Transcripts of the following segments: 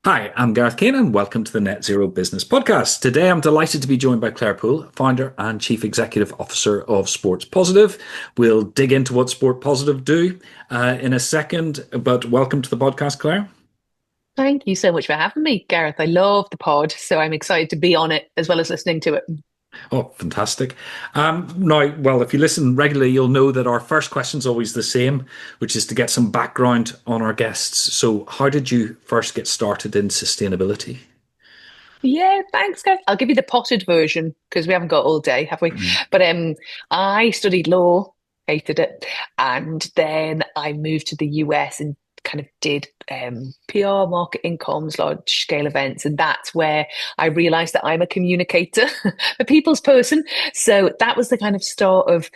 Hi, I'm Gareth Kane and welcome to the Net Zero Business Podcast. Today I'm delighted to be joined by Claire Poole, founder and chief executive officer of Sports Positive. We'll dig into what Sport Positive do in a second, but welcome to the podcast, Claire. Thank you so much for having me, Gareth. I love the pod, so I'm excited to be on it as well as listening to it. Oh, fantastic. Now, well, if you listen regularly, you'll know that our first question is always the same, which is to get some background on our guests. So, how did you first get started in sustainability? Yeah, thanks, Gareth. I'll give you the potted version because we haven't got all day, have we? But I studied law, hated it, and then I moved to the US and kind of did PR, marketing, comms, large scale events, and that's where I realized that I'm a communicator, a people's person. So that was the kind of start of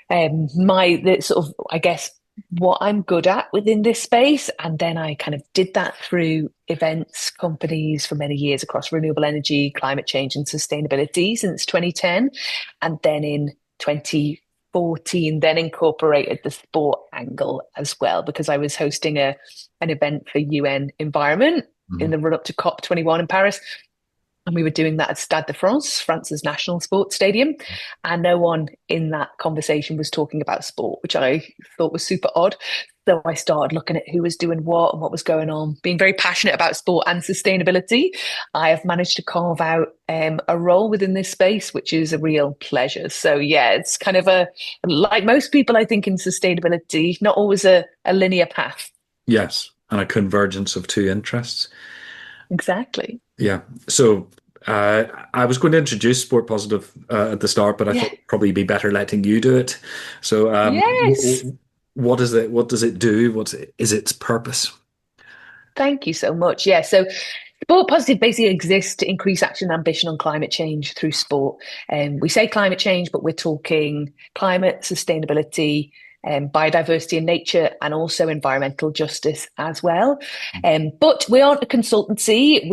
the sort of, I guess, what I'm good at within this space. And then I kind of did that through events, companies for many years across renewable energy, climate change, and sustainability since 2010. And then in 2014, then incorporated the sport angle as well, because I was hosting an event for UN Environment in Mhm. the run up to COP21 in Paris. And we were doing that at Stade de France, France's national sports stadium. And no one in that conversation was talking about sport, which I thought was super odd. So I started looking at who was doing what and what was going on. Being very passionate about sport and sustainability, I have managed to carve out a role within this space, which is a real pleasure. So yeah, it's kind of like most people, I think, in sustainability, not always a linear path. Yes, and a convergence of two interests. Exactly. Yeah. So I was going to introduce Sport Positive at the start, but I thought Yeah. it'd probably be better letting you do it. So Yes. what is it? What does it do? Is its purpose? Thank you so much. Yeah, so Sport Positive basically exists to increase action and ambition on climate change through sport. We say climate change, but we're talking climate, sustainability, biodiversity and nature, and also environmental justice as well. But we aren't a consultancy.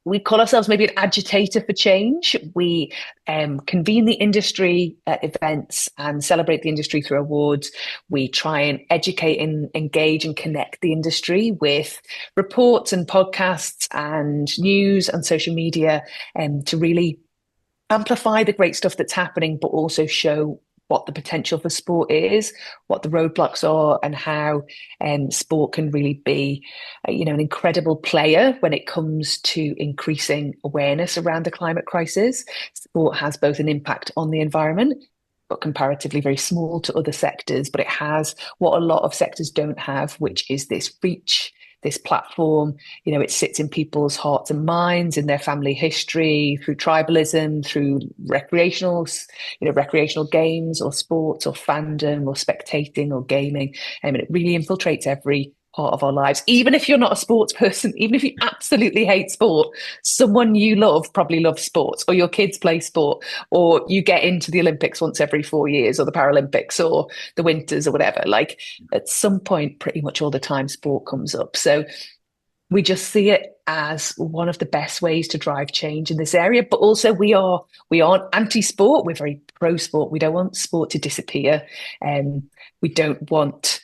We call ourselves maybe an agitator for change. We convene the industry at events and celebrate the industry through awards. We try and educate and engage and connect the industry with reports and podcasts and news and social media to really amplify the great stuff that's happening, but also show what the potential for sport is, what the roadblocks are, and how sport can really be, an incredible player when it comes to increasing awareness around the climate crisis. Sport has both an impact on the environment, but comparatively very small to other sectors. But it has what a lot of sectors don't have, which is this reach, this platform. It sits in people's hearts and minds, in their family history, through tribalism, through recreational games or sports or fandom or spectating or gaming. And it really infiltrates every part of our lives. Even if you're not a sports person, even if you absolutely hate sport, someone you love probably loves sports, or your kids play sport, or you get into the Olympics once every 4 years, or the Paralympics, or the Winters, or whatever. Like at some point, pretty much all the time, sport comes up. So we just see it as one of the best ways to drive change in this area. But also we aren't anti-sport. We're very pro-sport. We don't want sport to disappear. We don't want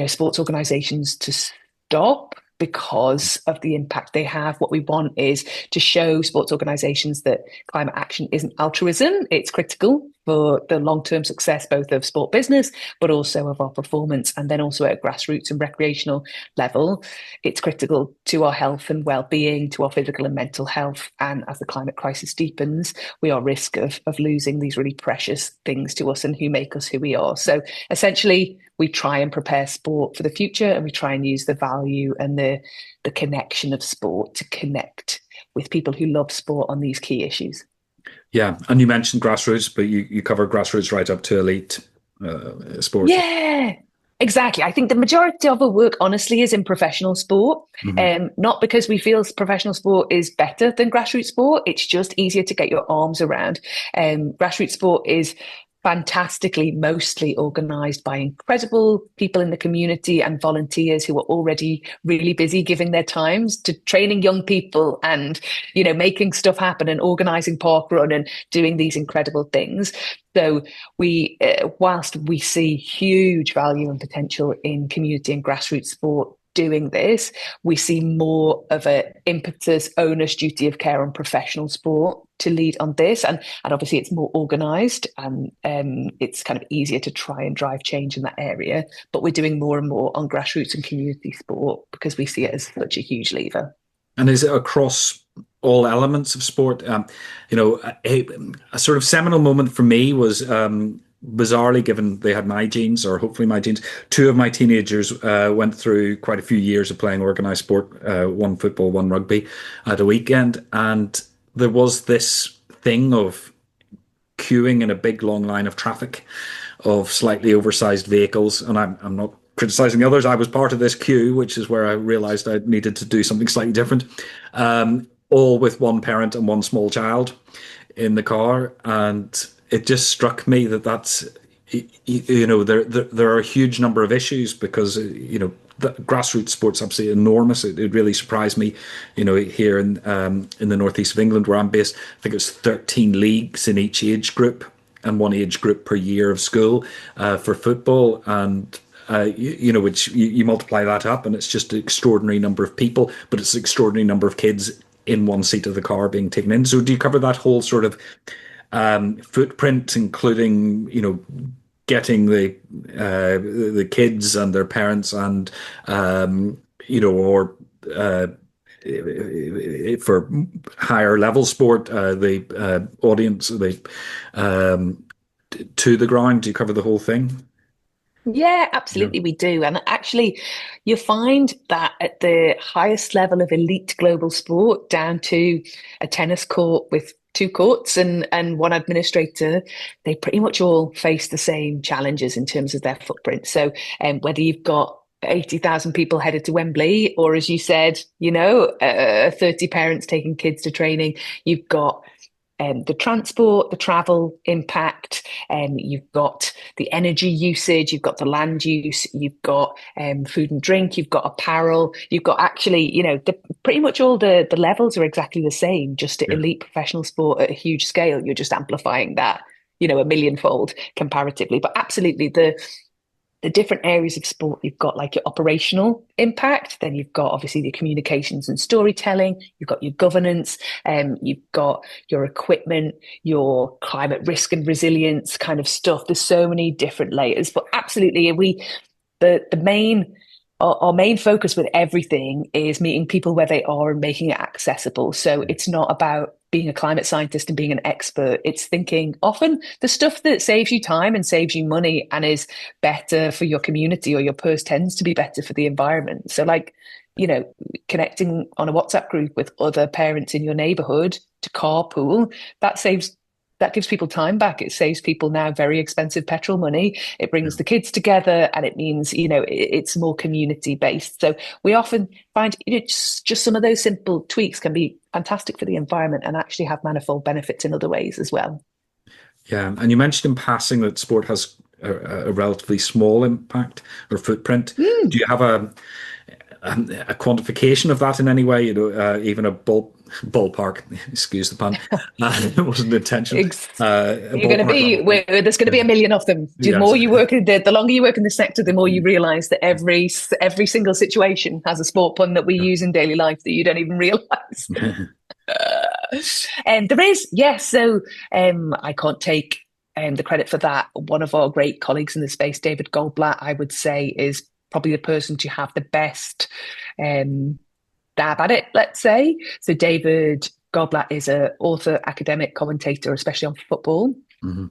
sports organizations to stop because of the impact they have. What we want is to show sports organizations that climate action isn't altruism. It's critical for the long-term success, both of sport business, but also of our performance. And then also at grassroots and recreational level, it's critical to our health and well-being, to our physical and mental health. And as the climate crisis deepens, we are at risk of losing these really precious things to us and who make us who we are. So essentially, we try and prepare sport for the future, and we try and use the value and the connection of sport to connect with people who love sport on these key issues. Yeah, and you mentioned grassroots, but you cover grassroots right up to elite sport. Yeah, exactly. I think the majority of our work, honestly, is in professional sport. Mhm. Not because we feel professional sport is better than grassroots sport. It's just easier to get your arms around. Grassroots sport is fantastically mostly organized by incredible people in the community and volunteers who are already really busy giving their times to training young people and making stuff happen and organizing park run and doing these incredible things. So whilst we see huge value and potential in community and grassroots sport, doing this, we see more of an impetus, onus, duty of care on professional sport to lead on this. And obviously it's more organised and it's kind of easier to try and drive change in that area. But we're doing more and more on grassroots and community sport because we see it as such a huge lever. And is it across all elements of sport? A sort of seminal moment for me was bizarrely, given they had my genes, or hopefully my genes. Two of my teenagers went through quite a few years of playing organised sport, one football, one rugby, at a weekend, and there was this thing of queuing in a big long line of traffic of slightly oversized vehicles. And I'm not criticizing the others. I was part of this queue, which is where I realized I needed to do something slightly different. All with one parent and one small child in the car. And it just struck me that there are a huge number of issues because, the grassroots sports absolutely enormous. It really surprised me, here in the northeast of England where I'm based. I think it's 13 leagues in each age group and one age group per year of school for football, and which you multiply that up, and it's just an extraordinary number of people, but it's an extraordinary number of kids in one seat of the car being taken in. So do you cover that whole sort of footprint, including getting the kids and their parents and or for higher level sport the audience to the ground? Do you cover the whole thing? Yeah, Yeah. absolutely, we do. And actually, you find that at the highest level of elite global sport, down to a tennis court with two courts and one administrator, they pretty much all face the same challenges in terms of their footprint. So, whether you've got 80,000 people headed to Wembley, or as you said, 30 parents taking kids to training, you've got the transport, the travel impact, you've got the energy usage, you've got the land use, you've got food and drink, you've got apparel, you've got actually, pretty much all the levels are exactly the same, just at Yeah. elite professional sport at a huge scale. You're just amplifying that, a millionfold comparatively. But absolutely, the different areas of sport, you've got like your operational impact, then you've got obviously the communications and storytelling, you've got your governance, you've got your equipment, your climate risk and resilience kind of stuff. There's so many different layers, but absolutely, the main our main focus with everything is meeting people where they are and making it accessible. So it's not about being a climate scientist and being an expert. It's thinking often the stuff that saves you time and saves you money and is better for your community or your purse tends to be better for the environment. So like, connecting on a WhatsApp group with other parents in your neighborhood to carpool, that gives people time back. It saves people now very expensive petrol money. It Yeah. brings the kids together, and it means it's more community based. So we often find just some of those simple tweaks can be fantastic for the environment and actually have manifold benefits in other ways as well. Yeah, and you mentioned in passing that sport has a relatively small impact or footprint. Mm. Do you have a quantification of that in any way? Even a ballpark. Excuse the pun. It wasn't intentional. A You're going to ballpark be level. where there's going to be a million of them. The Yes. more you work in the longer you work in the sector, the more you realise that every single situation has a sport pun that we use in daily life that you don't even realise. And there is, yes. So I can't take the credit for that. One of our great colleagues in the space, David Goldblatt, I would say, is probably the person to have the best dab at it, let's say. So David Goldblatt is an author, academic, commentator, especially on football. Mhm.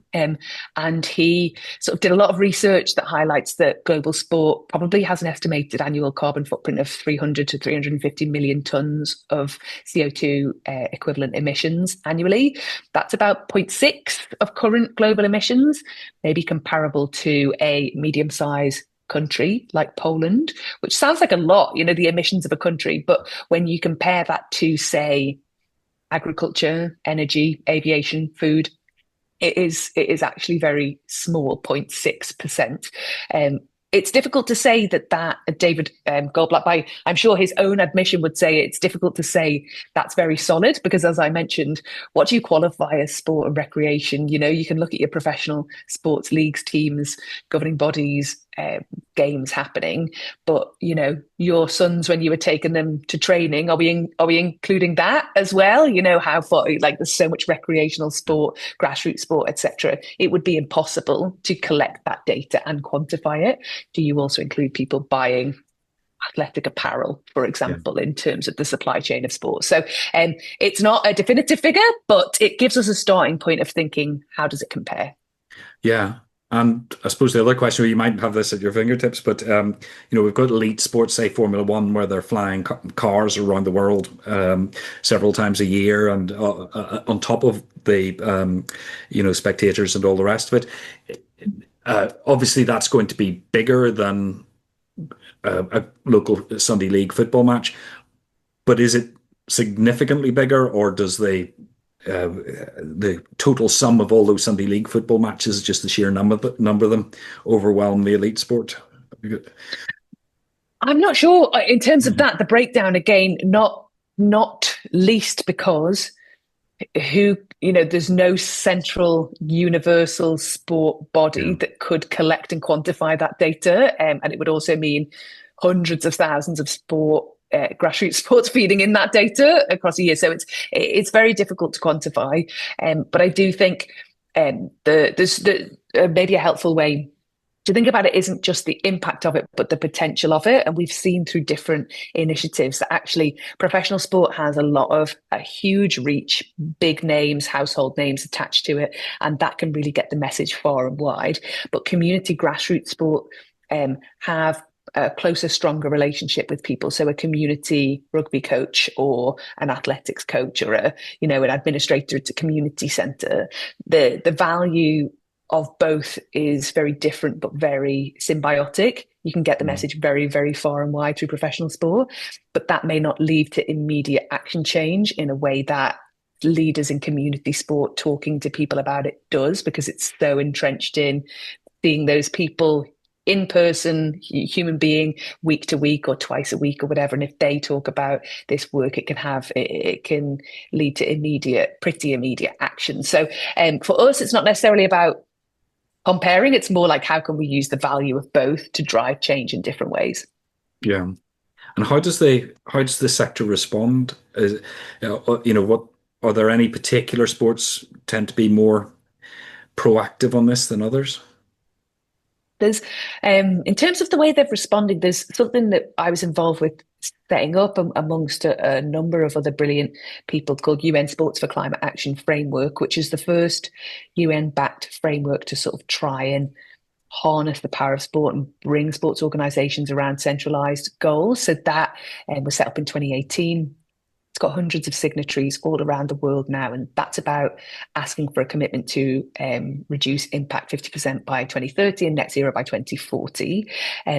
And he sort of did a lot of research that highlights that global sport probably has an estimated annual carbon footprint of 300 to 350 million tons of CO2 equivalent emissions annually. That's about 0.6 of current global emissions, maybe comparable to a medium-sized country like Poland, which sounds like a lot, the emissions of a country. But when you compare that to, say, agriculture, energy, aviation, food, it is actually very small, 0.6%. It's difficult to say that David Goldblatt, I'm sure his own admission would say it's difficult to say that's very solid because, as I mentioned, what do you qualify as sport and recreation? You can look at your professional sports leagues, teams, governing bodies, games happening, but your sons, when you were taking them to training, are we including that as well? How far, like, there's so much recreational sport, grassroots sport, etc. It would be impossible to collect that data and quantify it. Do you also include people buying athletic apparel, for Yeah. example, in terms of the supply chain of sport? So it's not a definitive figure, but it gives us a starting point of thinking, how does it compare? Yeah. And I suppose the other question, you might have this at your fingertips, but we've got elite sports, say Formula One, where they're flying cars around the world several times a year, and on top of the spectators and all the rest of it. Obviously, that's going to be bigger than a local Sunday league football match, but is it significantly bigger, or does the total sum of all those Sunday league football matches, just the sheer number of them, overwhelm the elite sport? I'm not sure in terms of that, the breakdown again, not least because there's no central universal sport body Yeah. that could collect and quantify that data. And it would also mean hundreds of thousands of grassroots sports feeding in that data across a year. So it's very difficult to quantify. But I do think there's maybe a helpful way to think about it isn't just the impact of it, but the potential of it. And we've seen through different initiatives that actually professional sport has a huge reach, big names, household names attached to it, and that can really get the message far and wide. But community grassroots sport have a closer, stronger relationship with people. So a community rugby coach or an athletics coach or an administrator at a community centre, the value of both is very different but very symbiotic. You can get the Mm. message very, very far and wide through professional sport, but that may not lead to immediate action change in a way that leaders in community sport talking to people about it does, because it's so entrenched in seeing those people in person, human being, week to week or twice a week or whatever. And if they talk about this work, it can lead to pretty immediate action. So for us, it's not necessarily about comparing. It's more like, how can we use the value of both to drive change in different ways? Yeah. And how does the sector respond? What are there any particular sports tend to be more proactive on this than others? There's, in terms of the way they've responded, there's something that I was involved with setting up amongst a number of other brilliant people called UN Sports for Climate Action Framework, which is the first UN-backed framework to sort of try and harness the power of sport and bring sports organisations around centralised goals. So that was set up in 2018. It's got hundreds of signatories all around the world now, and that's about asking for a commitment to reduce impact 50% by 2030 and net zero by 2040.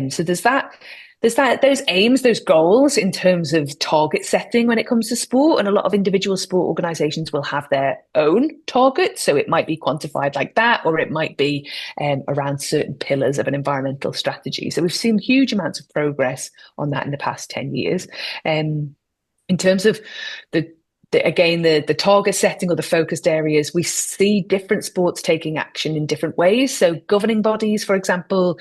So there's those aims, those goals in terms of target setting when it comes to sport, and a lot of individual sport organisations will have their own targets. So it might be quantified like that, or it might be around certain pillars of an environmental strategy. So we've seen huge amounts of progress on that in the past 10 years. In terms of the target setting or the focused areas, we see different sports taking action in different ways. So governing bodies, for example,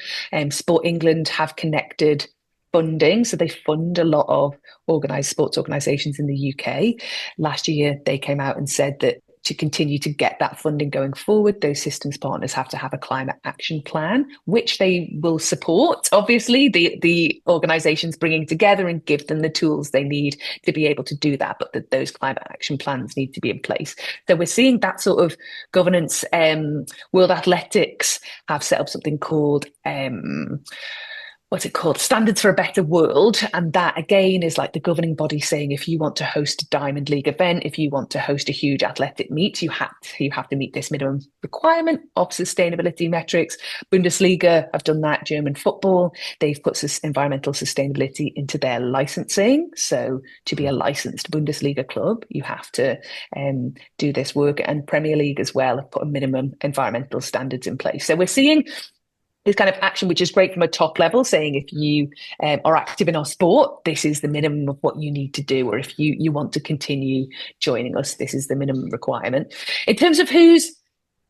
Sport England have connected funding. So they fund a lot of organised sports organisations in the UK. Last year, they came out and said that to continue to get that funding going forward, those systems partners have to have a climate action plan, which they will support, obviously, the organisations bringing together and give them the tools they need to be able to do that. But those climate action plans need to be in place. So we're seeing that sort of governance. World Athletics have set up something called what's it called? Standards for a Better World. And that again is like the governing body saying, if you want to host a Diamond League event, if you want to host a huge athletic meet, you have to meet this minimum requirement of sustainability metrics. Bundesliga have done that. German football, they've put environmental sustainability into their licensing. So to be a licensed Bundesliga club, you have to do this work. And Premier League as well have put a minimum environmental standards in place. So we're seeing this kind of action, which is great from a top level, saying if you are active in our sport, this is the minimum of what you need to do. Or if you want to continue joining us, this is the minimum requirement. In terms of who's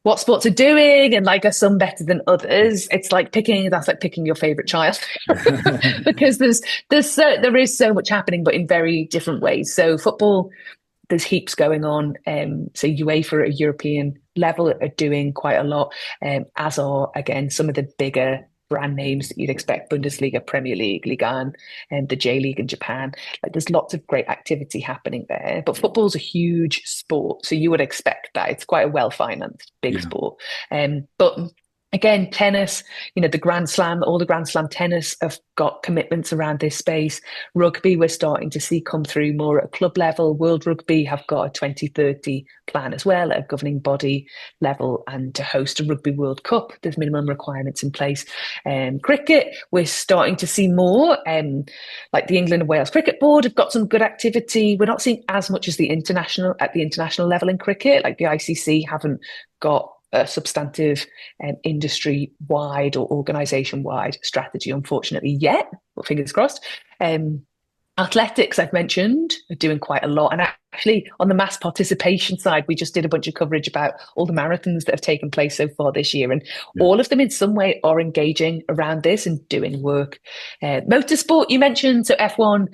what sports are doing and like are some better than others. It's like that's like picking your favorite child because there is so much happening, but in very different ways. So football, there's heaps going on. So UEFA at a European level are doing quite a lot, as are again some of the bigger brand names that you'd expect: Bundesliga, Premier League, Ligue 1, and the J League in Japan. Like there's lots of great activity happening there. But football's a huge sport, so you would expect that it's quite a well-financed big Yeah. sport. But again, tennis, the Grand Slam, all the Grand Slam tennis have got commitments around this space. Rugby, we're starting to see come through more at a club level. World Rugby have got a 2030 plan as well at a governing body level, and to host a Rugby World Cup, there's minimum requirements in place. Cricket, we're starting to see more. Like the England and Wales Cricket Board have got some good activity. We're not seeing as much as the international level in cricket. Like the ICC haven't got a substantive industry wide or organization wide strategy, unfortunately, yet, but fingers crossed. Athletics, I've mentioned, are doing quite a lot. And actually, on the mass participation side, we just did a bunch of coverage about all the marathons that have taken place so far this year. And Yeah. all of them, in some way, are engaging around this and doing work. Motorsport, you mentioned, so F1,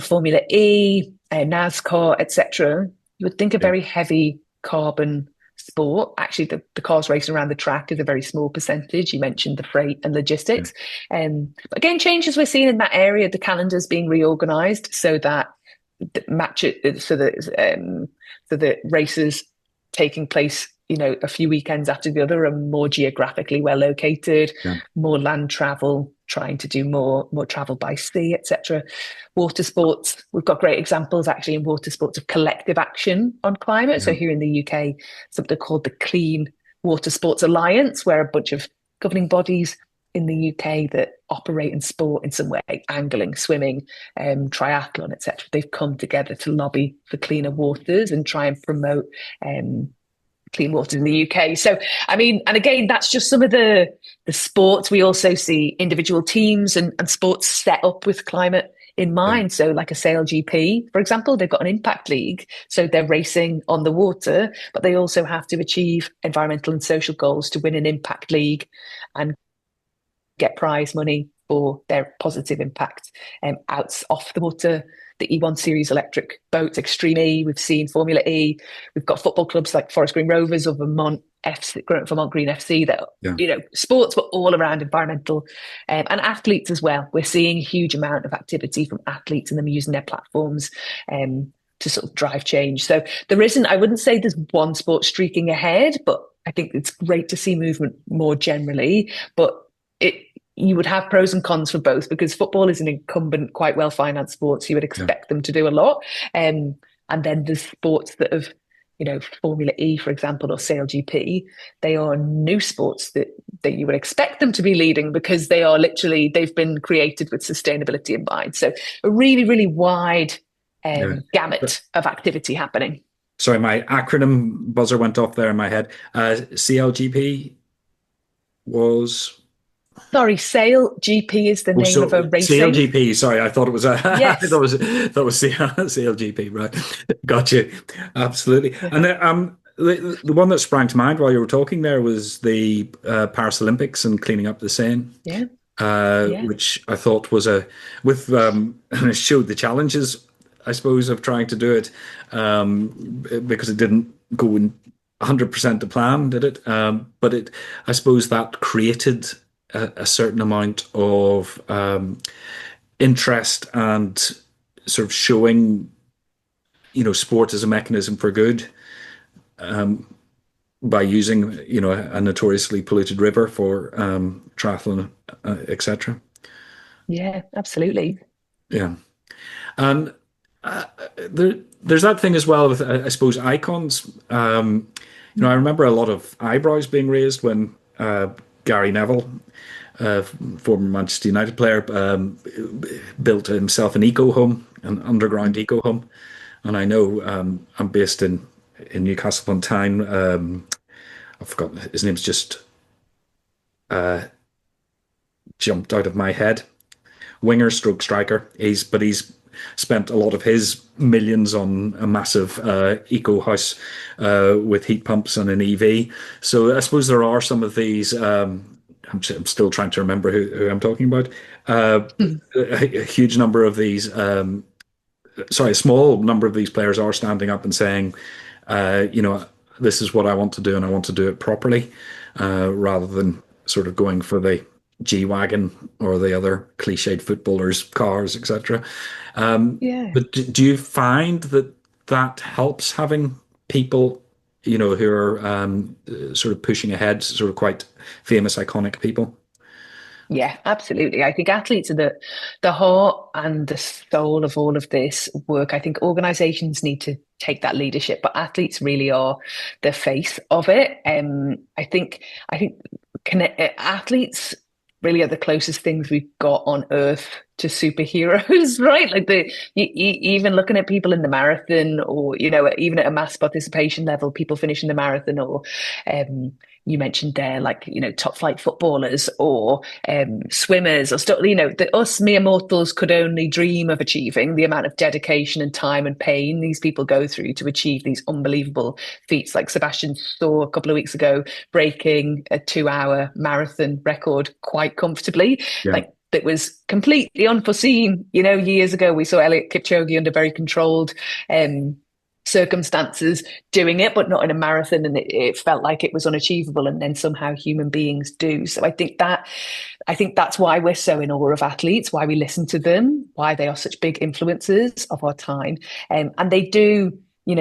Formula E, NASCAR, etc. You would think a Yeah. very heavy carbon sport. Actually, the cars racing around the track is a very small percentage. You mentioned the freight and Yeah. logistics. But again, changes we're seeing in that area. The calendar's being reorganized so that so the races taking place, a few weekends after the other are more geographically well located, Yeah. more land travel, trying to do more travel by sea, etc. Water sports, we've got great examples actually in water sports of collective action on climate. So Yeah. here in the UK, something called the Clean Water Sports Alliance, where a bunch of governing bodies in the UK that operate in sport in some way, angling, swimming, triathlon, etc. They've come together to lobby for cleaner waters and try and promote clean waters in the UK. So, I mean, and again, that's just some of the sports. We also see individual teams and sports set up with climate in Yeah. mind. So, like a Sail GP, for example, they've got an impact league. So they're racing on the water, but they also have to achieve environmental and social goals to win an impact league and get prize money for their positive impact out off the water. The E1 Series electric boats, Extreme E, we've seen Formula E. We've got football clubs like Forest Green Rovers or Vermont Green FC that, Yeah. sports, but all around environmental, and athletes as well. We're seeing a huge amount of activity from athletes and them using their platforms to sort of drive change. So I wouldn't say there's one sport streaking ahead, but I think it's great to see movement more generally. But it you would have pros and cons for both because football is an incumbent, quite well financed sport, so you would Yeah. expect them to do a lot. And then there's sports that have, Formula E, for example, or Sail GP, they are new sports that you would expect them to be leading because they've been created with sustainability in mind. So a really, really wide Yeah. gamut of activity happening. Sorry, my acronym buzzer went off there in my head. CLGP was. Sorry, Sail GP is the Oh, name of a so racing. CLGP. Sorry, I thought it was I Yes. thought it was CLGP. Right, got you. Absolutely. Yeah. And the one that sprang to mind while you were talking there was the Paris Olympics and cleaning up the Seine, Yeah. Yeah. which I thought was it showed the challenges, I suppose, of trying to do it because it didn't go in 100% to plan, did it? But I suppose, that created a certain amount of interest and sort of showing, sport as a mechanism for good by using, a notoriously polluted river for triathlon, etc. Yeah, absolutely. Yeah. And there's that thing as well with, I suppose, icons. I remember a lot of eyebrows being raised when Gary Neville, former Manchester United player, built himself an eco home, an underground eco home. And I know I'm based in Newcastle upon Tyne. I've forgotten his name's just jumped out of my head. Winger stroke striker. He's spent a lot of his millions on a massive eco house with heat pumps and an EV. So I suppose there are some of these. I'm still trying to remember who I'm talking about. A huge number of these, sorry, a small number of these players are standing up and saying, you know, this is what I want to do and I want to do it properly, rather than sort of going for the G Wagon or the other cliched footballers' cars, etc. Yeah. But do you find that that helps having people, you know, who are sort of pushing ahead, sort of quite famous, iconic people? Yeah, absolutely. I think athletes are the heart and the soul of all of this work. I think organizations need to take that leadership, but athletes really are the face of it. I think athletes really are the closest things we've got on earth to superheroes, right? Like even looking at people in the marathon, or even at a mass participation level, people finishing the marathon, or um, you mentioned there, like top flight footballers or swimmers, or stuff. The us mere mortals could only dream of achieving the amount of dedication and time and pain these people go through to achieve these unbelievable feats. Like Sebastian saw a couple of weeks ago, breaking a 2-hour marathon record quite comfortably. Yeah. Like, that was completely unforeseen. Years ago, we saw Elliot Kipchoge under very controlled circumstances doing it, but not in a marathon, and it felt like it was unachievable. And then somehow human beings do. So I think that's why we're so in awe of athletes, why we listen to them, why they are such big influences of our time, and they do.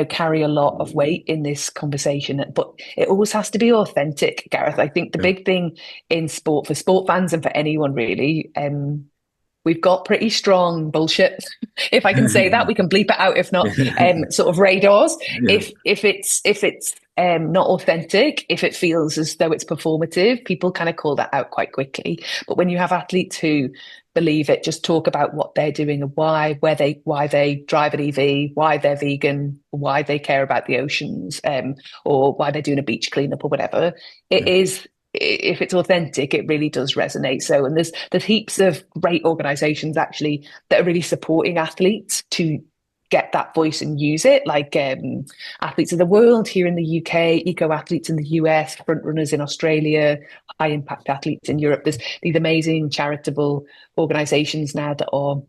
Carry a lot of weight in this conversation, but it always has to be authentic, Gareth. I think the Yeah. big thing in sport, for sport fans and for anyone really, we've got pretty strong bullshit. If I can say that, we can bleep it out. If not, sort of radars. Yeah. If it's not authentic, if it feels as though it's performative, people kind of call that out quite quickly. But when you have athletes who believe it, just talk about what they're doing and why they drive an EV, why they're vegan, why they care about the oceans, or why they're doing a beach cleanup or whatever. It Yeah. is, if it's authentic, it really does resonate. So, and there's heaps of great organisations actually that are really supporting athletes to get that voice and use it, like Athletes of the World here in the UK, Eco Athletes in the US, Front Runners in Australia, High Impact Athletes in Europe. There's these amazing charitable organisations now that are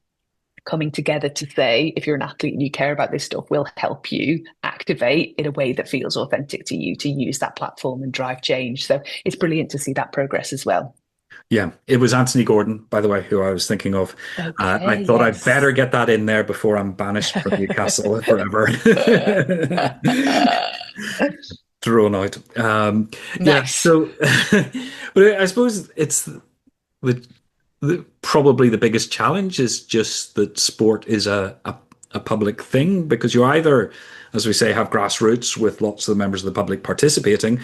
coming together to say, if you're an athlete and you care about this stuff, we'll help you activate in a way that feels authentic to you to use that platform and drive change. So it's brilliant to see that progress as well. Yeah, it was Anthony Gordon, by the way, who I was thinking of. I Okay, thought I'd better yes. get that in there before I'm banished from Newcastle forever. Thrown out. Yeah, Nice. so but I suppose it's the, probably the biggest challenge is just that sport is a public thing, because you either, as we say, have grassroots with lots of the members of the public participating,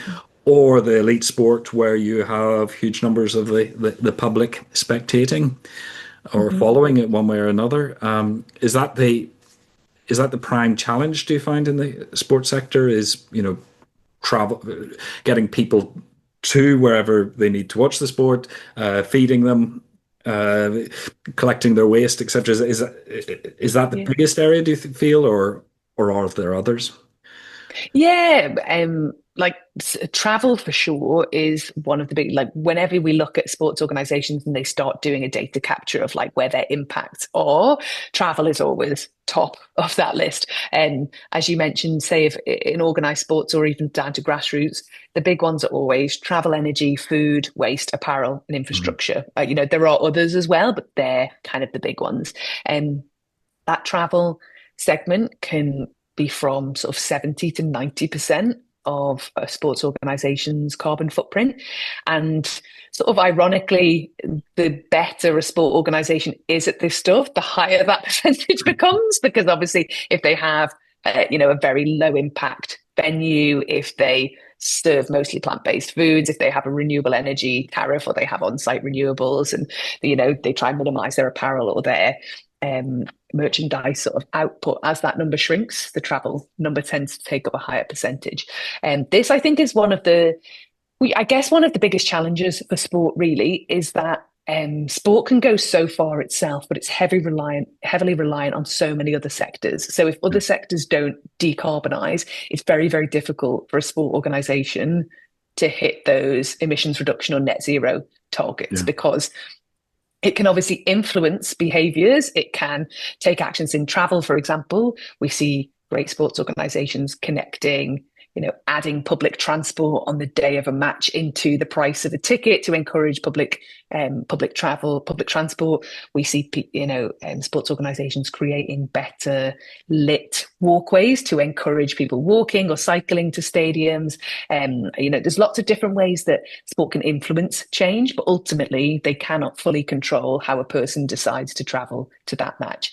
or the elite sport where you have huge numbers of the public spectating or Mhm. following it one way or another. Is that the prime challenge, do you find, in the sports sector? Is, travel, getting people to wherever they need to watch the sport, feeding them, uh, collecting their waste, etc. Is that the Yeah. biggest area, do you feel, or are there others? Yeah, like travel for sure is one of the big, like whenever we look at sports organizations and they start doing a data capture of like where their impacts are, travel is always top of that list. And as you mentioned, say if in organized sports or even down to grassroots, the big ones are always travel, energy, food, waste, apparel, and Mhm. infrastructure. There are others as well, but they're kind of the big ones. And that travel segment can be from sort of 70 to 90% of a sports organization's carbon footprint. And sort of ironically, the better a sport organization is at this stuff, the higher that percentage becomes, because obviously if they have a very low impact venue, if they serve mostly plant-based foods, if they have a renewable energy tariff, or they have on-site renewables, and they try and minimize their apparel or their um, merchandise sort of output, as that number shrinks, the travel number tends to take up a higher percentage. And this, I think, is I guess one of the biggest challenges for sport really is that sport can go so far itself, but it's heavily reliant on so many other sectors. So if Yeah. other sectors don't decarbonize, it's very, very difficult for a sport organization to hit those emissions reduction or net zero targets, Yeah. because it can obviously influence behaviors. It can take actions in travel, for example. We see great sports organizations connecting, adding public transport on the day of a match into the price of a ticket to encourage public travel, public transport. We see, sports organizations creating better lit walkways to encourage people walking or cycling to stadiums. There's lots of different ways that sport can influence change, but ultimately they cannot fully control how a person decides to travel to that match.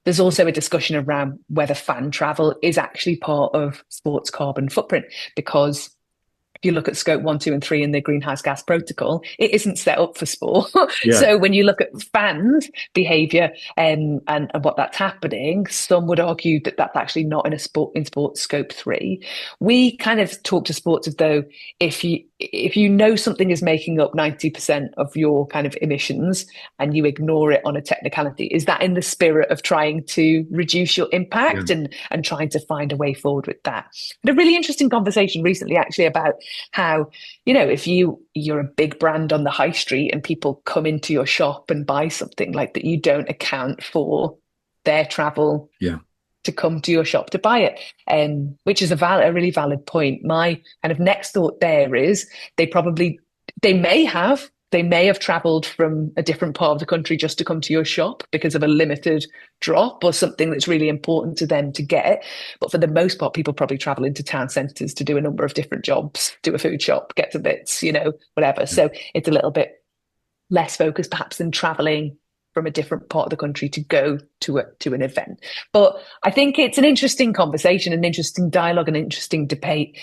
There's also a discussion around whether fan travel is actually part of sports carbon footprint, because if you look at scope 1, 2, and 3 in the greenhouse gas protocol, it isn't set up for sport. Yeah. So when you look at fans' behaviour and what that's happening, some would argue that that's actually not in sports scope 3. We kind of talk to sports as though if you know something is making up 90% of your kind of emissions and you ignore it on a technicality, is that in the spirit of trying to reduce your Yeah. impact and trying to find a way forward with that? But a really interesting conversation recently actually about how, if you're a big brand on the high street and people come into your shop and buy something, like that, you don't account for their travel Yeah. to come to your shop to buy it, which is a really valid point. My kind of next thought there is they may have traveled from a different part of the country just to come to your shop because of a limited drop or something that's really important to them to get. But for the most part, people probably travel into town centres to do a number of different jobs, do a food shop, get some bits, whatever. Yeah. So it's a little bit less focused perhaps than traveling from a different part of the country to go to an event. But I think it's an interesting conversation, an interesting dialogue, an interesting debate.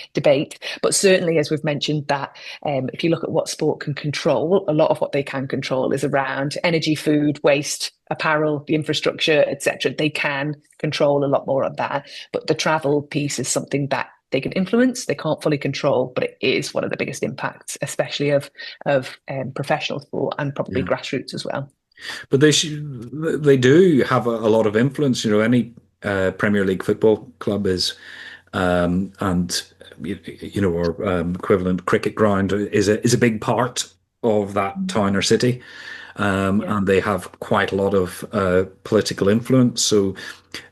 But certainly, as we've mentioned, that if you look at what sport can control, a lot of what they can control is around energy, food, waste, apparel, the infrastructure, etc. They can control a lot more of that. But the travel piece is something that they can influence. They can't fully control, but it is one of the biggest impacts, especially of professional sport and probably Yeah. grassroots as well. But they do have a lot of influence. Any Premier League football club is, and or equivalent cricket ground is a big part of that town or city, Yeah. and they have quite a lot of political influence. So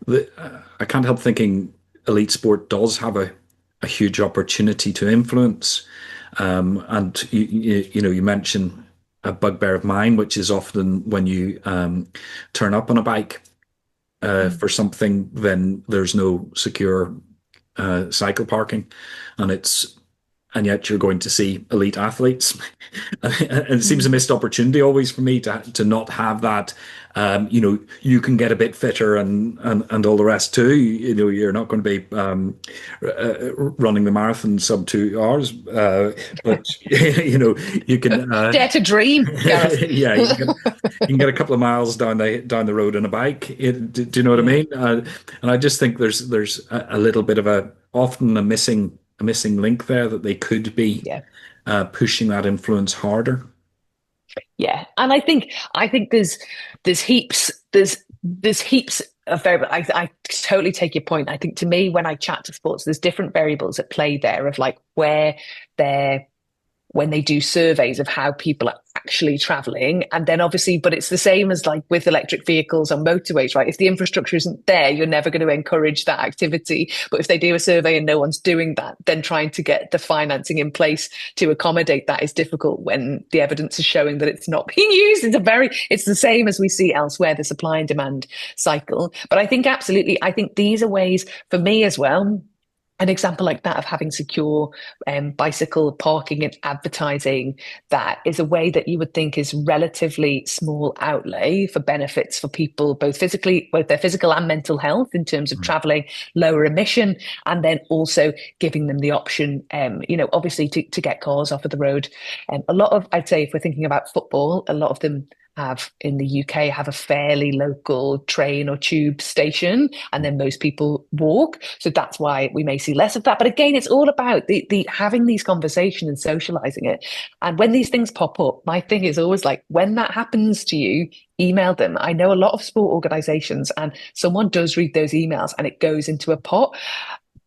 I can't help thinking elite sport does have a huge opportunity to influence. And you mentioned a bugbear of mine, which is often when you turn up on a bike for something, then there's no secure cycle parking, and yet you're going to see elite athletes. And it seems a Mm. missed opportunity always for me to not have that. You can get a bit fitter and all the rest too. You're not going to be running the marathon sub 2 hours, but you can. Dare to dream, Gareth. Yeah, you can get a couple of miles down the road on a bike. Do you know what I Yeah. mean? And I just think there's a little bit of often a missing link there, that they could be Yeah. pushing that influence harder. Yeah. And I think there's heaps of variables. I totally take your point. I think, to me, when I chat to sports, there's different variables at play there of like where they're when they do surveys of how people are actually traveling. And then obviously, but it's the same as like with electric vehicles on motorways, right? If the infrastructure isn't there, you're never going to encourage that activity. But if they do a survey and no one's doing that, then trying to get the financing in place to accommodate that is difficult when the evidence is showing that it's not being used. It's the same as we see elsewhere, the supply and demand cycle. But I think absolutely, I think these are ways for me as well. An example like that of having secure bicycle parking and advertising, that is a way that you would think is relatively small outlay for benefits for people, both their physical and mental health, in terms of traveling, lower emission, and then also giving them the option, obviously to get cars off of the road. A lot of, I'd say, if we're thinking about football, a lot of them have in the UK have a fairly local train or tube station, and then most people walk. So that's why we may see less of that. But again, it's all about the having these conversations and socializing it. And when these things pop up, my thing is always like, when that happens to you, email them. I know a lot of sport organizations, and someone does read those emails and it goes into a pot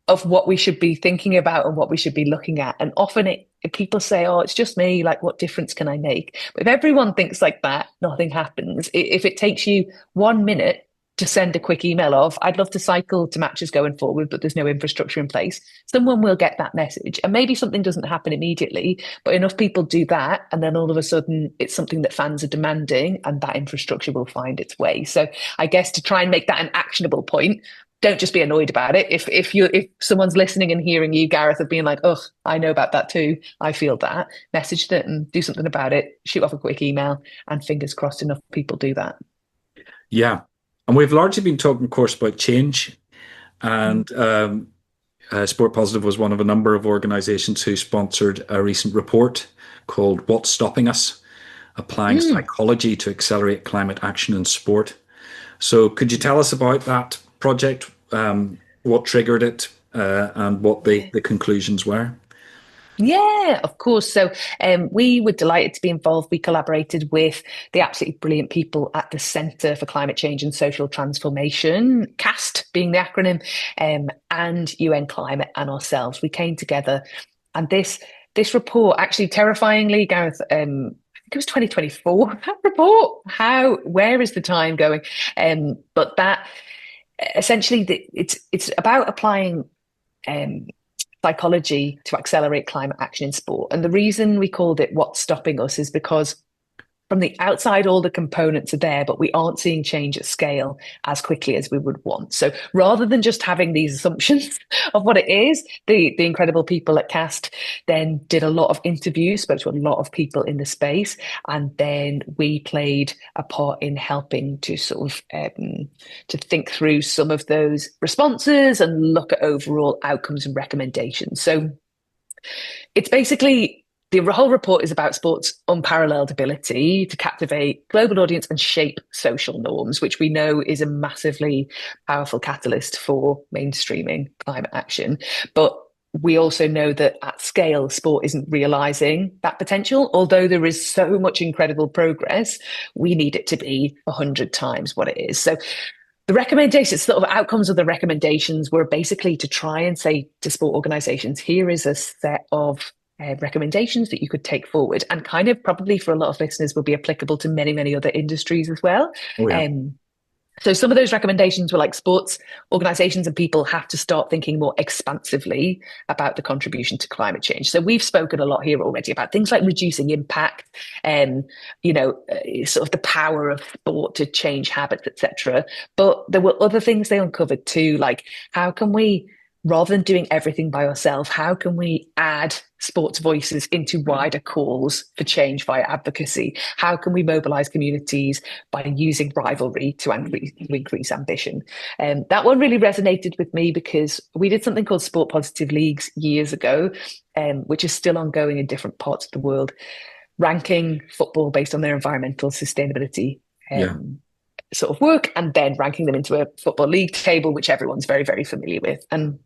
of what we should be thinking about and what we should be looking at. And often people say, oh, it's just me, like what difference can I make? But if everyone thinks like that, nothing happens. If it takes you 1 minute to send a quick email of, I'd love to cycle to matches going forward, but there's no infrastructure in place, someone will get that message. And maybe something doesn't happen immediately, but enough people do that, and then all of a sudden it's something that fans are demanding, and that infrastructure will find its way. So I guess to try and make that an actionable point, don't just be annoyed about it. If someone's listening and hearing you, Gareth, of being like, oh, I know about that too, I feel that, message them and do something about it, shoot off a quick email, and fingers crossed enough people do that. Yeah. And we've largely been talking, of course, about change. And Sport Positive was one of a number of organizations who sponsored a recent report called What's Stopping Us? Applying Psychology to Accelerate Climate Action in Sport. So could you tell us about that project, what triggered it, and what the conclusions were? Yeah, of course. So we were delighted to be involved. We collaborated with the absolutely brilliant people at the Centre for Climate Change and Social Transformation, CAST being the acronym, and UN Climate and ourselves. We came together, and this report, actually terrifyingly, Gareth, I think it was 2024, that report. Where is the time going? But that essentially, it's about applying psychology to accelerate climate action in sport. And the reason we called it What's Stopping Us is because from the outside, all the components are there, but we aren't seeing change at scale as quickly as we would want. So rather than just having these assumptions of what it is, the incredible people at CAST then did a lot of interviews, spoke to a lot of people in the space, and then we played a part in helping to sort of to think through some of those responses and look at overall outcomes and recommendations. So it's basically, the whole report is about sport's unparalleled ability to captivate global audience and shape social norms, which we know is a massively powerful catalyst for mainstreaming climate action. But we also know that at scale, sport isn't realizing that potential. Although there is so much incredible progress, we need it to be 100 times what it is. So the recommendations, sort of outcomes of the recommendations, were basically to try and say to sport organizations, here is a set of recommendations that you could take forward, and kind of probably for a lot of listeners will be applicable to many, many other industries as well. Oh, yeah. So some of those recommendations were like, sports organizations and people have to start thinking more expansively about the contribution to climate change. So we've spoken a lot here already about things like reducing impact and, sort of the power of sport to change habits, etc. But there were other things they uncovered too, like how can we, rather than doing everything by ourselves, how can we add sports voices into wider calls for change via advocacy? How can we mobilize communities by using rivalry to increase ambition? That one really resonated with me because we did something called Sport Positive Leagues years ago, which is still ongoing in different parts of the world, ranking football based on their environmental sustainability sort of work, and then ranking them into a football league table, which everyone's very, very familiar with. And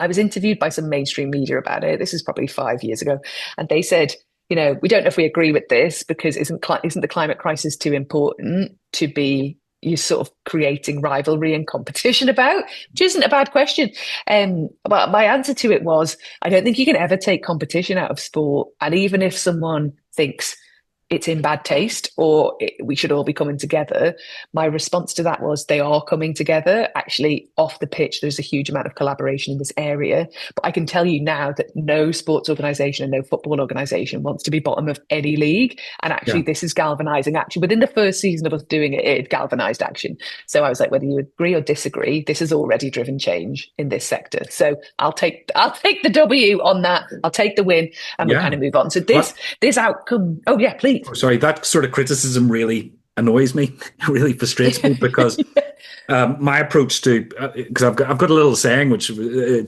I was interviewed by some mainstream media about it. This is probably 5 years ago. And they said, we don't know if we agree with this, because isn't the climate crisis too important to be you sort of creating rivalry and competition about, which isn't a bad question. But my answer to it was, I don't think you can ever take competition out of sport. And even if someone thinks it's in bad taste or we should all be coming together, my response to that was they are coming together. Actually, off the pitch, there's a huge amount of collaboration in this area. But I can tell you now that no sports organisation and no football organisation wants to be bottom of any league. And actually, this is galvanising action. Within the first season of us doing it, it galvanised action. So I was like, whether you agree or disagree, this has already driven change in this sector. So I'll take the W on that. I'll take the win, and we'll kind of move on. So this outcome. Oh yeah, please. Oh, sorry, that sort of criticism really annoys me, really frustrates me, because my approach to, because I've got a little saying which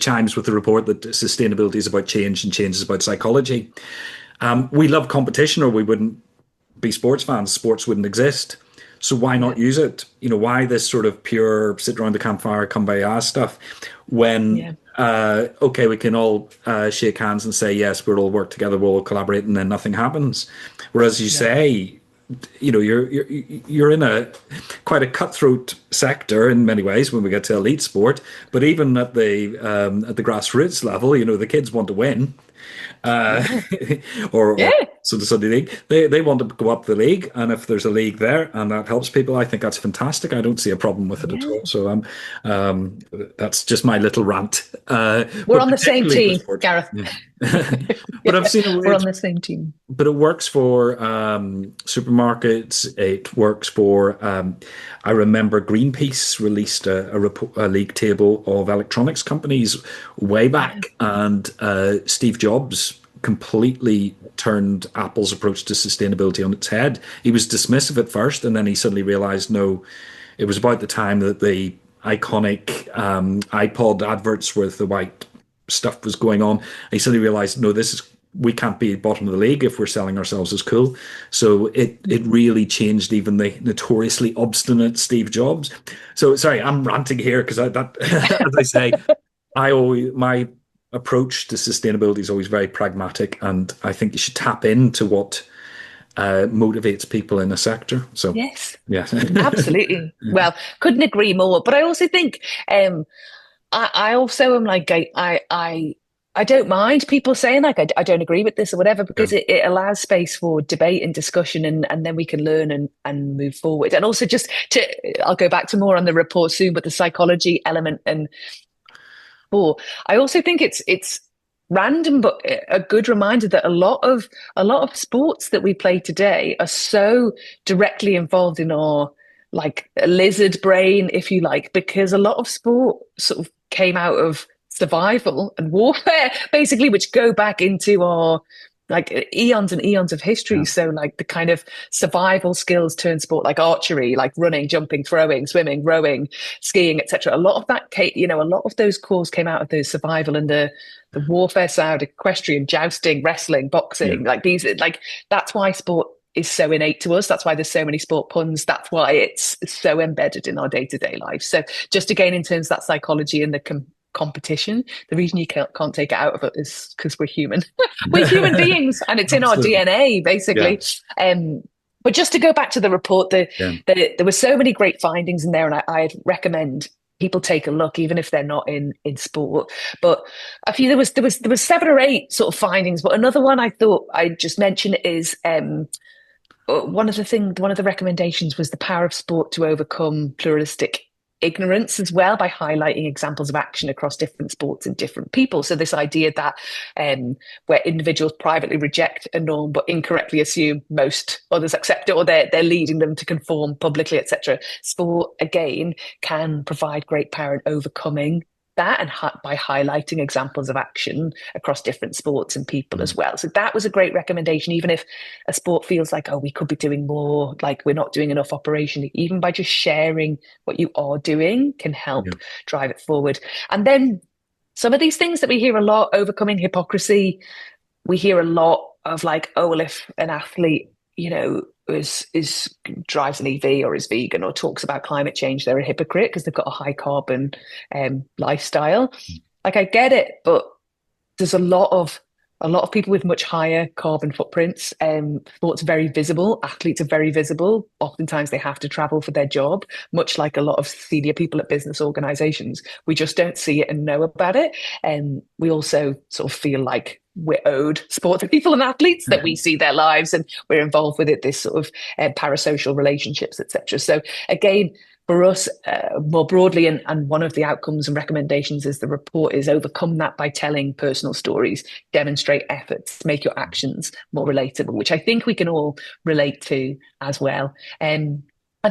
chimes with the report that sustainability is about change and change is about psychology. We love competition, or we wouldn't be sports fans, sports wouldn't exist. So why Yeah. not use it? Why this sort of pure sit around the campfire, come by ass stuff when, Yeah. okay, we can all shake hands and say, yes, we'll all work together, we'll all collaborate, and then nothing happens. Whereas you Yeah. say, you're in a quite a cutthroat sector in many ways when we get to elite sport, but even at the grassroots level, the kids want to win, uh, Yeah. or Yeah. so the Sunday league. They want to go up the league, and if there's a league there and that helps people, I think that's fantastic. I don't see a problem with it at Yeah. all. So um, that's just my little rant. We're But on the same particularly for team, sport, Gareth. yeah. But I've Yeah, seen a we're way. on the same team. But it works for supermarkets. It works for. I remember Greenpeace released a league table of electronics companies way Yeah. back, and Steve Jobs completely turned Apple's approach to sustainability on its head. He was dismissive at first, and then he suddenly realized no, it was about the time that the iconic iPod adverts with the white stuff was going on. He suddenly realized, no, this is we can't be bottom of the league if we're selling ourselves as cool. So it really changed even the notoriously obstinate Steve Jobs. So sorry, I'm ranting here because that as I say, I always my approach to sustainability is always very pragmatic, and I think you should tap into what motivates people in a sector. So Yes, yeah, absolutely. Well, couldn't agree more. But I also think I also am like I don't mind people saying like I don't agree with this or whatever yeah, because it allows space for debate and discussion and then we can learn and move forward. And also just to I'll go back to more on the report soon, but the psychology element and I also think it's random but a good reminder that a lot of sports that we play today are so directly involved in our like lizard brain, if you like, because a lot of sport sort of came out of survival and warfare, basically, which go back into our like eons and eons of history. yeah, So like the kind of survival skills turn sport like archery, like running, jumping, throwing, swimming, rowing, skiing, etc. A lot of that, a lot of those cores came out of the survival and the warfare side, equestrian, jousting, wrestling, yeah, boxing, like these, like that's why sport is so innate to us. That's why there's so many sport puns. That's why it's so embedded in our day-to-day life. So just again, in terms of that psychology and the competition, the reason you can't take it out of it is because we're human. We're human beings and it's in our absolutely, DNA, yeah, basically. But just to go back to the report, yeah, there were so many great findings in there, and I'd recommend people take a look, even if they're not in sport. But a few there was 7 or 8 sort of findings. But another one I thought I'd just mention is one of the recommendations was the power of sport to overcome pluralistic ignorance as well by highlighting examples of action across different sports and different people. So this idea that where individuals privately reject a norm but incorrectly assume most others accept it or they're leading them to conform publicly, etc. Sport again can provide great power in overcoming that and by highlighting examples of action across different sports and people as mm, well. So that was a great recommendation, even if a sport feels like, oh, we could be doing more, like we're not doing enough operationally, even by just sharing what you are doing can yeah, help drive it forward. And then some of these things that we hear a lot, overcoming hypocrisy, we hear a lot of like, oh, well, if an athlete, is drives an EV or is vegan or talks about climate change, they're a hypocrite because they've got a high carbon lifestyle. Like I get it, but there's a lot of people with much higher carbon footprints. Sports are very visible. Athletes are very visible. Oftentimes they have to travel for their job, much like a lot of senior people at business organizations. We just don't see it and know about it. And we also sort of feel like we're owed sports people and athletes that we see their lives and we're involved with it, this sort of parasocial relationships, etc. So again, for us, more broadly, and one of the outcomes and recommendations is the report is overcome that by telling personal stories, demonstrate efforts, make your actions more relatable, which I think we can all relate to as well. And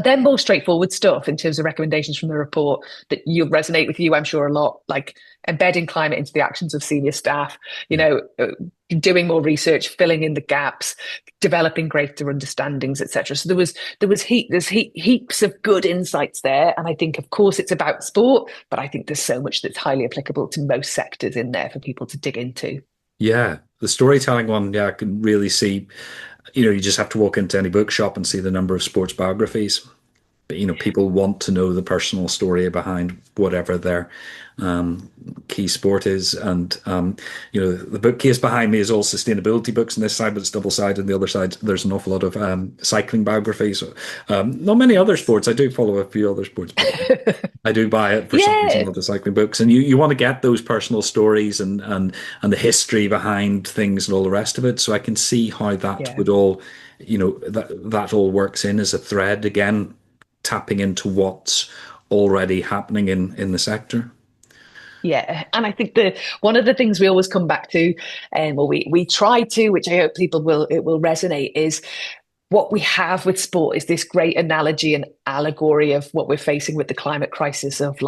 then more straightforward stuff in terms of recommendations from the report that you'll resonate with you, I'm sure, a lot, like embedding climate into the actions of senior staff, yeah. doing more research, filling in the gaps, developing greater understandings, etc. So there's heaps of good insights there, and I think, of course, it's about sport, but I think there's so much that's highly applicable to most sectors in there for people to dig into. Yeah, the storytelling one, yeah, I can really see. You just have to walk into any bookshop and see the number of sports biographies. But, people want to know the personal story behind whatever their um, key sport is. And, the bookcase behind me is all sustainability books on this side, but it's double sided. On the other side, there's an awful lot of cycling biographies. Not many other sports. I do follow a few other sports, but I do buy it for some reason, Yeah, all the cycling books. And you want to get those personal stories and the history behind things and all the rest of it. So I can see how that yeah. would all, that all works in as a thread again, tapping into what's already happening in the sector. Yeah, and I think the one of the things we always come back to, or we try to, which I hope people will resonate, is what we have with sport is this great analogy and allegory of what we're facing with the climate crisis of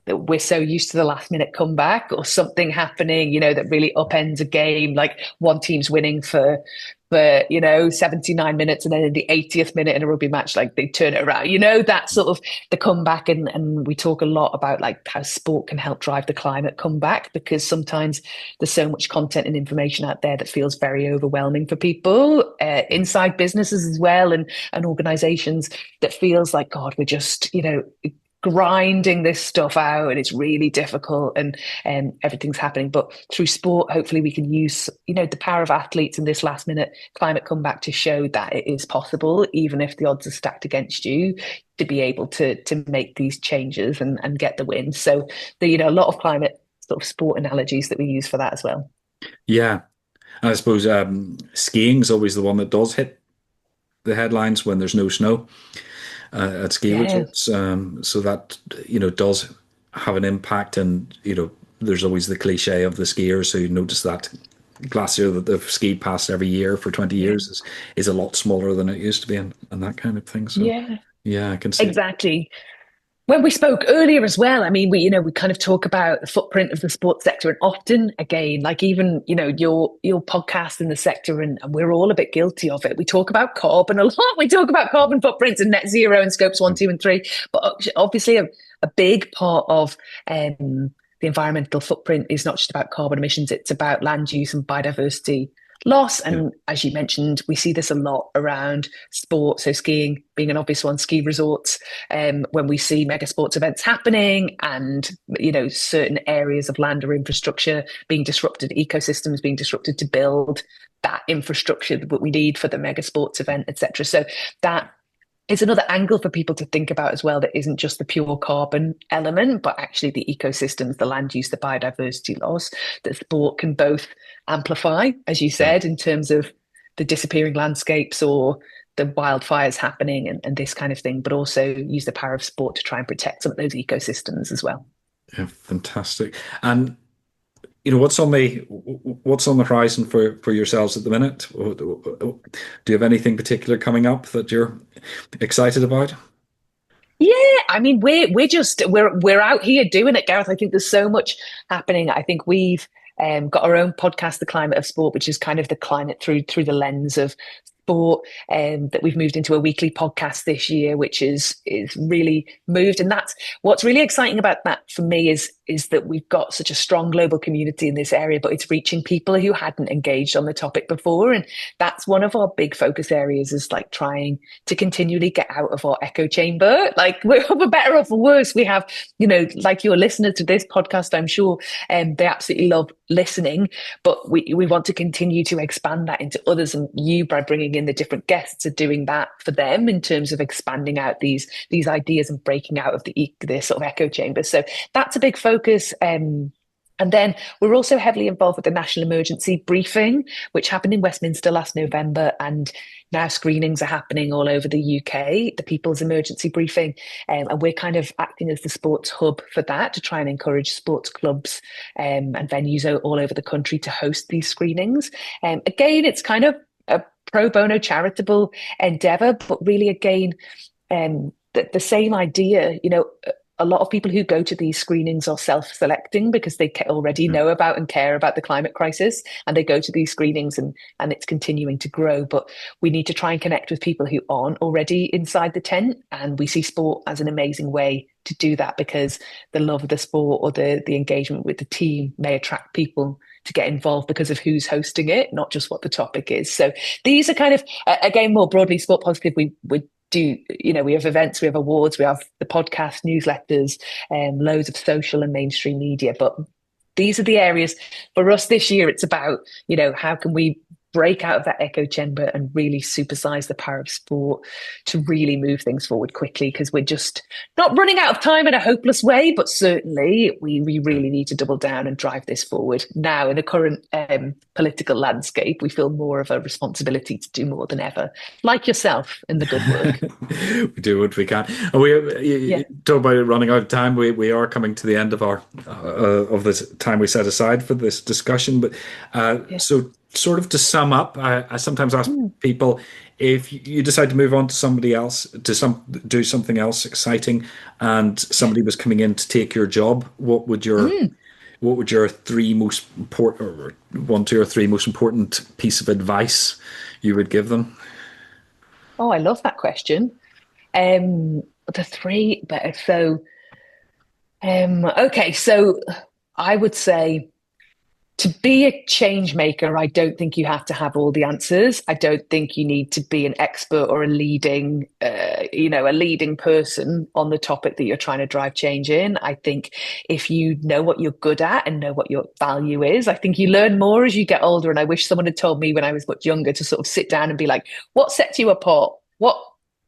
we're so used to the last minute comeback or something happening, that really upends a game, like one team's winning for 79 minutes and then in the 80th minute in a rugby match like they turn it around, that sort of the comeback. And we talk a lot about like how sport can help drive the climate comeback, because sometimes there's so much content and information out there that feels very overwhelming for people inside businesses as well, and organizations, that feels like, God, we're just grinding this stuff out and it's really difficult, and everything's happening. But through sport, hopefully we can use the power of athletes in this last minute climate comeback to show that it is possible, even if the odds are stacked against you, to be able to make these changes and get the win. So a lot of climate sort of sport analogies that we use for that as well. Yeah. And I suppose skiing is always the one that does hit the headlines when there's no snow at ski Yeah. resorts. So that, does have an impact. And, there's always the cliche of the skiers who notice that glacier that they've skied past every year for 20 Yeah. years is a lot smaller than it used to be, and that kind of thing. So, Yeah. yeah, I can see it. Exactly. When we spoke earlier as well, I mean, we kind of talk about the footprint of the sports sector, and often, again, like even your podcast in the sector, and we're all a bit guilty of it. We talk about carbon a lot. We talk about carbon footprints and net zero and scopes 1, 2, and 3. But obviously, a big part of the environmental footprint is not just about carbon emissions; it's about land use and biodiversity loss. Yeah. And as you mentioned, we see this a lot around sport. So skiing being an obvious one, ski resorts, when we see mega sports events happening, and certain areas of land or infrastructure being disrupted, ecosystems being disrupted to build that infrastructure that we need for the mega sports event, etc. So that is another angle for people to think about as well, that isn't just the pure carbon element, but actually the ecosystems, the land use, the biodiversity loss that sport can both amplify, as you Yeah. said, in terms of the disappearing landscapes or the wildfires happening, and this kind of thing, but also use the power of sport to try and protect some of those ecosystems as well. Yeah, fantastic. And what's on the horizon for yourselves at the minute? Do you have anything particular coming up that you're excited about? Yeah, I mean, we're out here doing it, Gareth. I think there's so much happening. I think we've got our own podcast, The Climate of Sport, which is kind of the climate through the lens of sport, that we've moved into a weekly podcast this year, which is really moved. And that's what's really exciting about that for me, is that we've got such a strong global community in this area, but it's reaching people who hadn't engaged on the topic before. And that's one of our big focus areas, is like trying to continually get out of our echo chamber. Like, we're for better or for worse, we have, like your listeners to this podcast, I'm sure, they absolutely love listening, but we want to continue to expand that into others. And you, by bringing in the different guests, are doing that for them in terms of expanding out these ideas and breaking out of the sort of echo chamber. So that's a big focus. And then we're also heavily involved with the National Emergency Briefing, which happened in Westminster last November. And now screenings are happening all over the UK, the People's Emergency Briefing. And we're kind of acting as the sports hub for that, to try and encourage sports clubs and venues all over the country to host these screenings. Again, it's kind of a pro bono charitable endeavour, but really, again, the same idea, a lot of people who go to these screenings are self-selecting because they already Yeah. know about and care about the climate crisis, and they go to these screenings, and it's continuing to grow. But we need to try and connect with people who aren't already inside the tent, and we see sport as an amazing way to do that, because the love of the sport or the engagement with the team may attract people to get involved because of who's hosting it, not just what the topic is. So these are kind of, again, more broadly sport positive. We do, we have events, we have awards, we have the podcast, newsletters, and loads of social and mainstream media. But these are the areas for us this year. It's about, how can we break out of that echo chamber and really supersize the power of sport to really move things forward quickly, because we're just not running out of time in a hopeless way, but certainly we really need to double down and drive this forward. Now, in the current political landscape, we feel more of a responsibility to do more than ever, like yourself in the good work. We do what we can. And we Yeah. talk about it running out of time. We are coming to the end of our of this time we set aside for this discussion. But Yeah. so, sort of to sum up, I sometimes ask people, if you decide to move on to somebody else, to do something else exciting, and somebody was coming in to take your job, what would your three most important, or one, two, or three most important piece of advice you would give them? Oh, I love that question. The three better. Okay, so I would say, to be a change maker, I don't think you have to have all the answers. I don't think you need to be an expert or a leading person on the topic that you're trying to drive change in. I think if you know what you're good at and know what your value is, I think you learn more as you get older. And I wish someone had told me when I was much younger to sort of sit down and be like, what sets you apart? What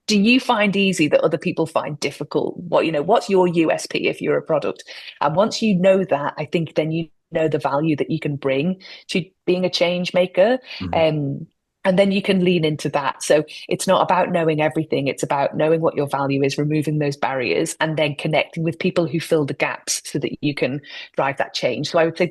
do you find easy that other people find difficult? What's your USP if you're a product? And once you know that, I think then you know the value that you can bring to being a change maker. Mhm. And then you can lean into that. So it's not about knowing everything. It's about knowing what your value is, removing those barriers, and then connecting with people who fill the gaps so that you can drive that change. So I would say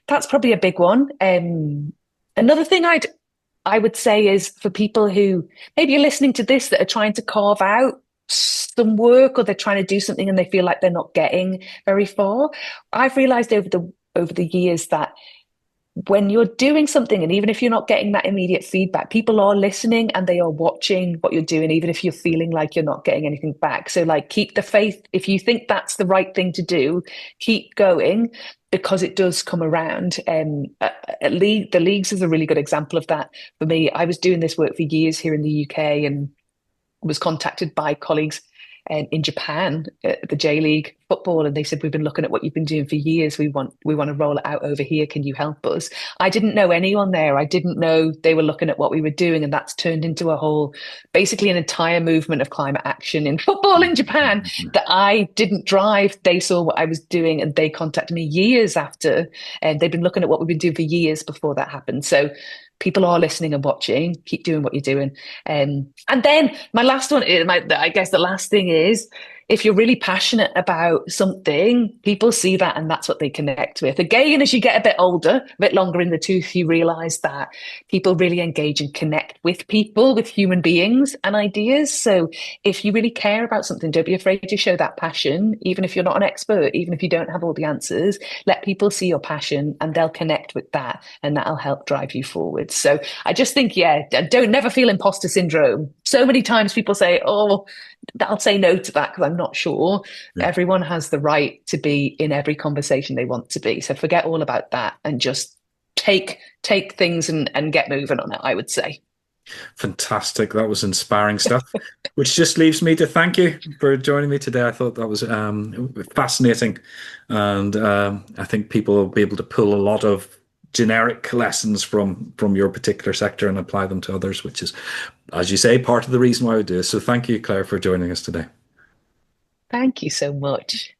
that's probably a big one. Another thing I would say is, for people who maybe are listening to this that are trying to carve out some work, or they're trying to do something and they feel like they're not getting very far. I've realized over the years that when you're doing something, and even if you're not getting that immediate feedback, people are listening and they are watching what you're doing, even if you're feeling like you're not getting anything back. So, like, keep the faith. If you think that's the right thing to do, keep going, because it does come around. The leagues is a really good example of that for me. I was doing this work for years here in the UK, and was contacted by colleagues in Japan at the J League football, and they said, we've been looking at what you've been doing for years. We want to roll it out over here. Can you help us? I didn't know anyone there. I didn't know they were looking at what we were doing, and that's turned into basically an entire movement of climate action in football in Japan that I didn't drive. They saw what I was doing and they contacted me years after, and they've been looking at what we've been doing for years before that happened. So people are listening and watching. Keep doing what you're doing. And then my last one, I guess the last thing is, if you're really passionate about something, people see that and that's what they connect with. Again, as you get a bit older, a bit longer in the tooth, you realize that people really engage and connect with people, with human beings and ideas. So if you really care about something, don't be afraid to show that passion, even if you're not an expert, even if you don't have all the answers. Let people see your passion and they'll connect with that, and that'll help drive you forward. So I just think, don't never feel imposter syndrome. So many times people say, oh, I'll say no to that because I'm not sure. Yeah. Everyone has the right to be in every conversation they want to be. So forget all about that and just take things and get moving on it, I would say. Fantastic. That was inspiring stuff, which just leaves me to thank you for joining me today. I thought that was fascinating. And I think people will be able to pull a lot of generic lessons from your particular sector and apply them to others, which is, as you say, part of the reason why we do this. So thank you, Claire, for joining us today. Thank you so much.